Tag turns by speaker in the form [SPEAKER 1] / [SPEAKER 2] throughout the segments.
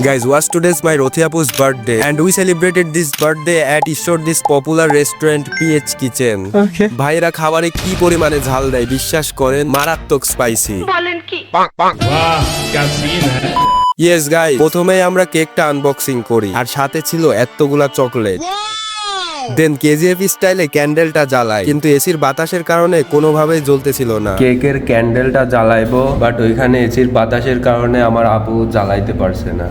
[SPEAKER 1] Guys, was today's my Rothiapu's birthday and we celebrated this birthday at Ishor this popular restaurant PH Kitchen.
[SPEAKER 2] Okay.
[SPEAKER 1] ভাইরা খাবারে কি পরিমাণে ঝাল দেয় বিশ্বাস করেন, মারাত্মক স্পাইসি। ইয়েস গাইস, প্রথমেই আমরা কেকটা আনবক্সিং করি আর সাথে ছিল এতগুলা চকলেট। দেন কেজিএফ স্টাইলে ক্যান্ডেলটা জ্বালাই, কিন্তু এসির বাতাসের কারণে কোনোভাবেই জ্বলতেছিল না। কেকের ক্যান্ডেলটা জ্বালাইবো, বাট ওইখানে এসির বাতাসের কারণে আমার আপু জ্বালাইতে পারছে না।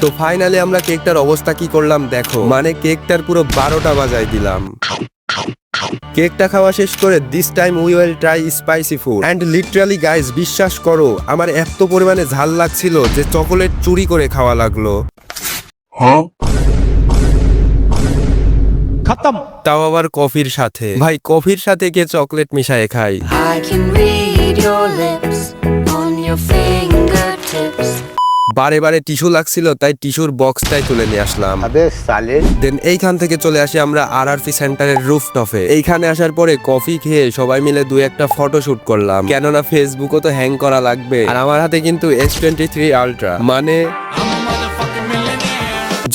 [SPEAKER 1] তো ফাইনালি আমরা কেকটার অবস্থা কি করলাম দেখো, মানে কেকটার পুরো 12টা বাজাই দিলাম। কেকটা খাওয়া শেষ করে this time we will try spicy food and literally guys বিশ্বাস করো আমার এত পরিমাণে ঝাল লাগছিল যে চকোলেট চুরি করে খাওয়া লাগলো।
[SPEAKER 2] খতম।
[SPEAKER 1] তাও আবার কফির সাথে। ভাই কফির সাথে কে চকলেট মিশায়ে খায়?
[SPEAKER 3] I can read your lips on your fingertips.
[SPEAKER 1] বারে বারে টিস্যু লাগছিল, তাই টিস্যুর বক্সটাই তুলে নিয়ে আসলাম। দেন এইখান থেকে চলে আসি আমরা আরআরপি সেন্টারের রুফটপে। এইখানে আসার পরে কফি খেয়ে সবাই মিলে দুই একটা ফটো শুট করলাম, কেননা ফেসবুকও তো হ্যাং করা লাগবে। আর আমার হাতে কিন্তু S23 আলট্রা, মানে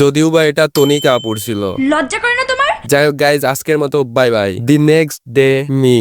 [SPEAKER 1] যদিও বা এটা তনিকা আপুর ছিল।
[SPEAKER 4] লজ্জা করে না তোমার?
[SPEAKER 1] যাই হোক গাইজ, আজকের মতো bye bye. The next day me